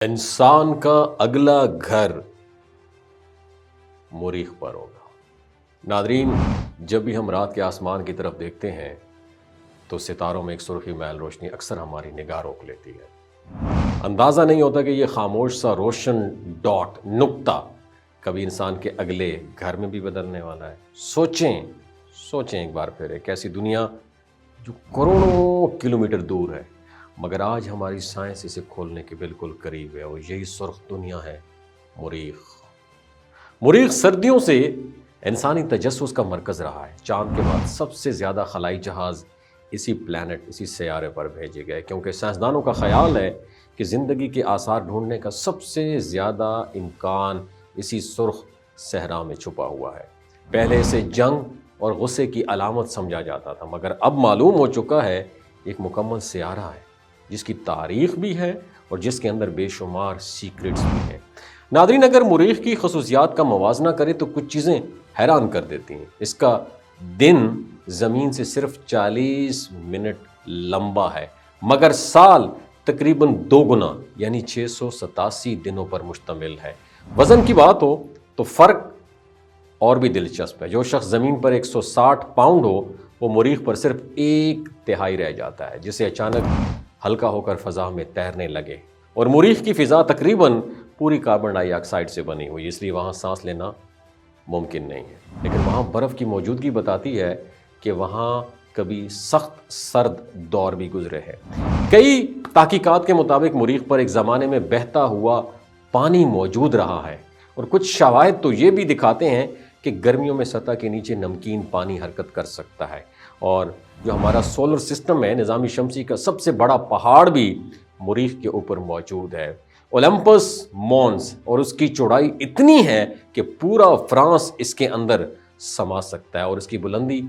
انسان کا اگلا گھر مریخ پر ہوگا۔ ناظرین، جب بھی ہم رات کے آسمان کی طرف دیکھتے ہیں تو ستاروں میں ایک سرخی میل روشنی اکثر ہماری نگاہ روک لیتی ہے۔ اندازہ نہیں ہوتا کہ یہ خاموش سا روشن ڈاٹ نقطہ کبھی انسان کے اگلے گھر میں بھی بدلنے والا ہے۔ سوچیں ایک بار پھر، ایک ایسی دنیا جو کروڑوں کلومیٹر دور ہے، مگر آج ہماری سائنس اسے کھولنے کے بالکل قریب ہے، اور یہی سرخ دنیا ہے مریخ۔ مریخ صدیوں سے انسانی تجسس کا مرکز رہا ہے۔ چاند کے بعد سب سے زیادہ خلائی جہاز اسی پلانٹ، اسی سیارے پر بھیجے گئے، کیونکہ سائنسدانوں کا خیال ہے کہ زندگی کے آثار ڈھونڈنے کا سب سے زیادہ امکان اسی سرخ صحرا میں چھپا ہوا ہے۔ پہلے اسے جنگ اور غصے کی علامت سمجھا جاتا تھا، مگر اب معلوم ہو چکا ہے ایک مکمل سیارہ ہے جس کی تاریخ بھی ہے اور جس کے اندر بے شمار سیکرٹس بھی ہیں۔ ناظرین، اگر مریخ کی خصوصیات کا موازنہ کریں تو کچھ چیزیں حیران کر دیتی ہیں۔ اس کا دن زمین سے صرف 40 منٹ لمبا ہے، مگر سال تقریباً 2 گنا یعنی 687 دنوں پر مشتمل ہے۔ وزن کی بات ہو تو فرق اور بھی دلچسپ ہے۔ جو شخص زمین پر 160 پاؤنڈ ہو، وہ مریخ پر صرف 1/3 رہ جاتا ہے، جسے اچانک ہلکا ہو کر فضا میں تیرنے لگے۔ اور مریخ کی فضا تقریباً پوری کاربن ڈائی آکسائڈ سے بنی ہوئی، اس لیے وہاں سانس لینا ممکن نہیں ہے۔ لیکن وہاں برف کی موجودگی بتاتی ہے کہ وہاں کبھی سخت سرد دور بھی گزرے ہیں۔ کئی تحقیقات کے مطابق مریخ پر ایک زمانے میں بہتا ہوا پانی موجود رہا ہے، اور کچھ شواہد تو یہ بھی دکھاتے ہیں کہ گرمیوں میں سطح کے نیچے نمکین پانی حرکت کر سکتا ہے۔ اور جو ہمارا سولر سسٹم ہے، نظام شمسی کا سب سے بڑا پہاڑ بھی مریخ کے اوپر موجود ہے، اولمپس مونز، اور اس کی چوڑائی اتنی ہے کہ پورا فرانس اس کے اندر سما سکتا ہے، اور اس کی بلندی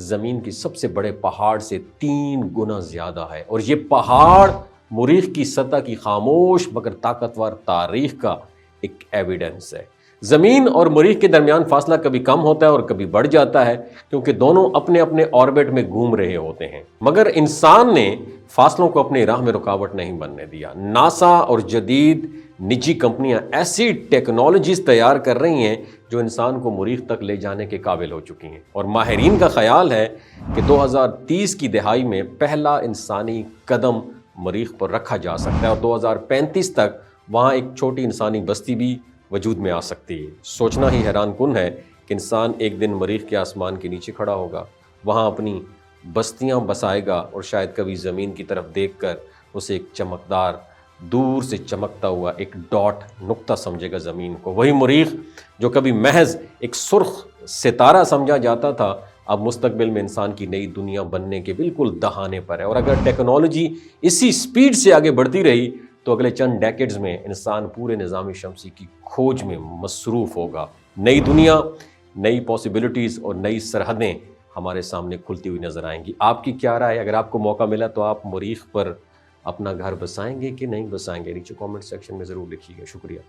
زمین کی سب سے بڑے پہاڑ سے 3 گنا زیادہ ہے۔ اور یہ پہاڑ مریخ کی سطح کی خاموش مگر طاقتور تاریخ کا ایک ایویڈنس ہے۔ زمین اور مریخ کے درمیان فاصلہ کبھی کم ہوتا ہے اور کبھی بڑھ جاتا ہے، کیونکہ دونوں اپنے اپنے آربٹ میں گھوم رہے ہوتے ہیں، مگر انسان نے فاصلوں کو اپنی راہ میں رکاوٹ نہیں بننے دیا۔ ناسا اور جدید نجی کمپنیاں ایسی ٹیکنالوجیز تیار کر رہی ہیں جو انسان کو مریخ تک لے جانے کے قابل ہو چکی ہیں، اور ماہرین کا خیال ہے کہ 2030 کی دہائی میں پہلا انسانی قدم مریخ پر رکھا جا سکتا ہے، اور 2035 تک وہاں ایک چھوٹی انسانی بستی بھی وجود میں آ سکتی ہے۔ سوچنا ہی حیران کن ہے کہ انسان ایک دن مریخ کے آسمان کے نیچے کھڑا ہوگا، وہاں اپنی بستیاں بسائے گا، اور شاید کبھی زمین کی طرف دیکھ کر اسے ایک چمکدار، دور سے چمکتا ہوا ایک ڈاٹ نقطہ سمجھے گا زمین کو۔ وہی مریخ جو کبھی محض ایک سرخ ستارہ سمجھا جاتا تھا، اب مستقبل میں انسان کی نئی دنیا بننے کے بالکل دہانے پر ہے۔ اور اگر ٹیکنالوجی اسی سپیڈ سے آگے بڑھتی رہی تو اگلے چند ڈیکیڈز میں انسان پورے نظام شمسی کی کھوج میں مصروف ہوگا۔ نئی دنیا، نئی پاسبلٹیز اور نئی سرحدیں ہمارے سامنے کھلتی ہوئی نظر آئیں گی۔ آپ کی کیا رائے؟ اگر آپ کو موقع ملا تو آپ مریخ پر اپنا گھر بسائیں گے کہ نہیں بسائیں گے؟ نیچے کامنٹ سیکشن میں ضرور لکھیے گا۔ شکریہ۔